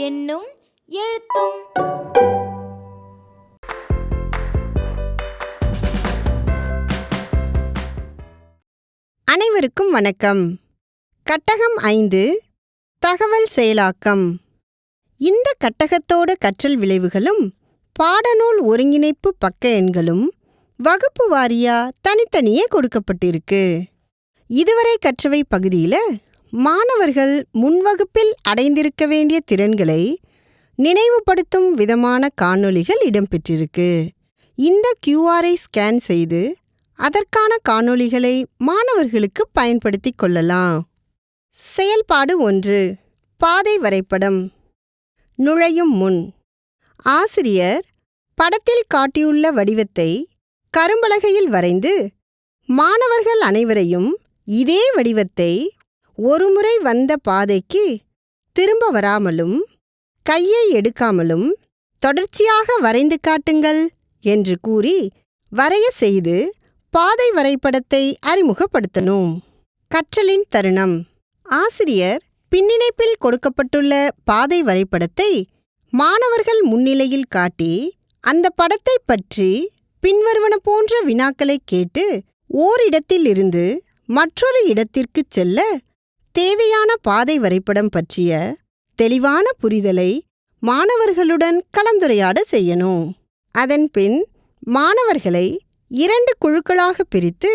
எண்ணும் எழுத்தும். அனைவருக்கும் வணக்கம். கட்டகம் 5 தகவல் செயலாக்கம். இந்த கட்டகத்தோட கற்றல் விளைவுகளும் பாடநூல் ஒருங்கிணைப்பு பக்க எண்களும் வகுப்பு வாரியா தனித்தனியே கொடுக்கப்பட்டிருக்கு. இதுவரை கற்றவை பகுதியில் மாணவர்கள் முன்வகுப்பில் அடைந்திருக்க வேண்டிய திறன்களை நினைவுபடுத்தும் விதமான காணொளிகள் இடம்பெற்றிருக்கு. இந்த QR-ஐ ஸ்கேன் செய்து அதற்கான காணொளிகளை மாணவர்களுக்கு பயன்படுத்திக் கொள்ளலாம். செயல்பாடு 1. பாதை வரைபடம். நுழையும் முன் ஆசிரியர் படத்தில் காட்டியுள்ள வடிவத்தை கரும்பலகையில் வரைந்து மாணவர்கள் அனைவரையும் இதே வடிவத்தை ஒருமுறை வந்த பாதைக்கு திரும்ப வராமலும் கையை எடுக்காமலும் தொடர்ச்சியாக வரைந்து காட்டுங்கள் என்று கூறி வரைய செய்து பாதை வரைபடத்தை அறிமுகப்படுத்தணும். கற்றலின் தருணம். ஆசிரியர் பின்னிணைப்பில் கொடுக்கப்பட்டுள்ள பாதை வரைபடத்தை மாணவர்கள் முன்னிலையில் காட்டி அந்த படத்தை பற்றி பின்வருவன போன்ற வினாக்களை கேட்டு ஓரிடத்தில் இருந்து மற்றொரு இடத்திற்கு செல்ல தேவையான பாதை வரைபடம் பற்றிய தெளிவான புரிதலை மாணவர்களுடன் கலந்துரையாட செய்யணும். அதன்பின் மாணவர்களை 2 குழுக்களாக பிரித்து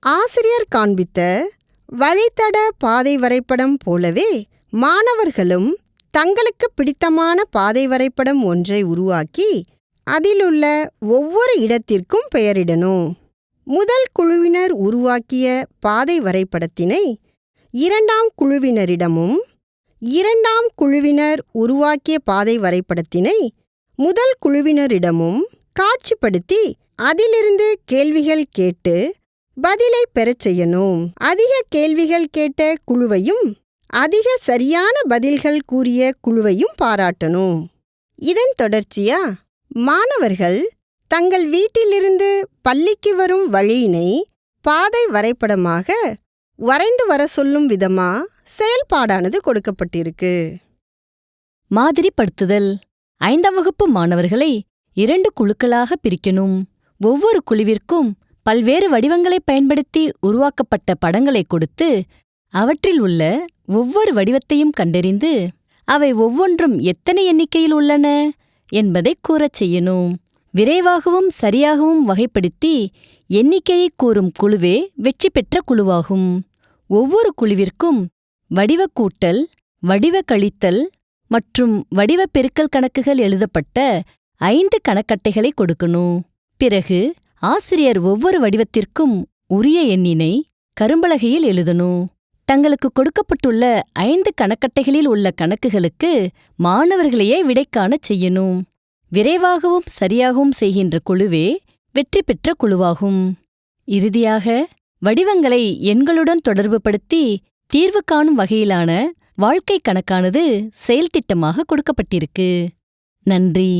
ஆசிரியர் காண்பித்த வழித்தட பாதை வரைபடம் போலவே மாணவர்களும் தங்களுக்கு பிடித்தமான பாதை வரைபடம் ஒன்றை உருவாக்கி அதிலுள்ள ஒவ்வொரு இடத்திற்கும் பெயரிடணும். முதல் குழுவினர் உருவாக்கிய பாதை வரைபடத்தினை 2ஆம் குழுவினரிடமும் 2ஆம் குழுவினர் உருவாக்கிய பாதை வரைபடத்தினை முதல் குழுவினரிடமும் காட்சிப்படுத்தி அதிலிருந்து கேள்விகள் கேட்டு பதிலை பெறச் செய்யணும். அதிக கேள்விகள் கேட்ட குழுவையும் அதிக சரியான பதில்கள் கூறிய குழுவையும் பாராட்டணும். இதன் தொடர்ச்சியா மாணவர்கள் தங்கள் வீட்டிலிருந்து பள்ளிக்கு வரும் வழியினை பாதை வரைபடமாக வரைந்து வர சொல்லும் விதமா செயல்பாடானது கொடுக்கப்பட்டிருக்கு. மாதிரிப்படுத்துதல். 5ஆம் வகுப்பு மாணவர்களை 2 குழுக்களாக பிரிக்கணும். ஒவ்வொரு குழுவிற்கும் பல்வேறு வடிவங்களை பயன்படுத்தி உருவாக்கப்பட்ட படங்களை கொடுத்து அவற்றில் உள்ள ஒவ்வொரு வடிவத்தையும் கண்டறிந்து அவை ஒவ்வொன்றும் எத்தனை எண்ணிக்கையில் உள்ளன என்பதை கூறச் செய்யணும். விரைவாகவும் சரியாகவும் வகைப்படுத்தி எண்ணிக்கையை கூறும் குழுவே வெற்றி பெற்ற குழுவாகும். ஒவ்வொரு குழுவிற்கும் வடிவ கூட்டல், வடிவ கழித்தல் மற்றும் வடிவ பெருக்கல் கணக்குகள் எழுதப்பட்ட 5 கணக்கட்டைகளை கொடுக்கணும். பிறகு ஆசிரியர் ஒவ்வொரு வடிவத்திற்கும் உரிய எண்ணினை கரும்பலகையில் எழுதணும். தங்களுக்கு கொடுக்கப்பட்டுள்ள 5 கணக்கட்டைகளில் உள்ள கணக்குகளுக்கு மாணவர்களையே விடை காணச் செய்யணும். விரைவாகவும் சரியாகவும் செய்கின்ற குழுவே வெற்றி பெற்ற குழுவாகும். இறுதியாக வடிவங்களை எண்களுடன் தொடர்புபடுத்தி தீர்வு காணும் வகையிலான வாழ்க்கை கணக்கானது செயல்திட்டமாக கொடுக்கப்பட்டிருக்கு. நன்றி.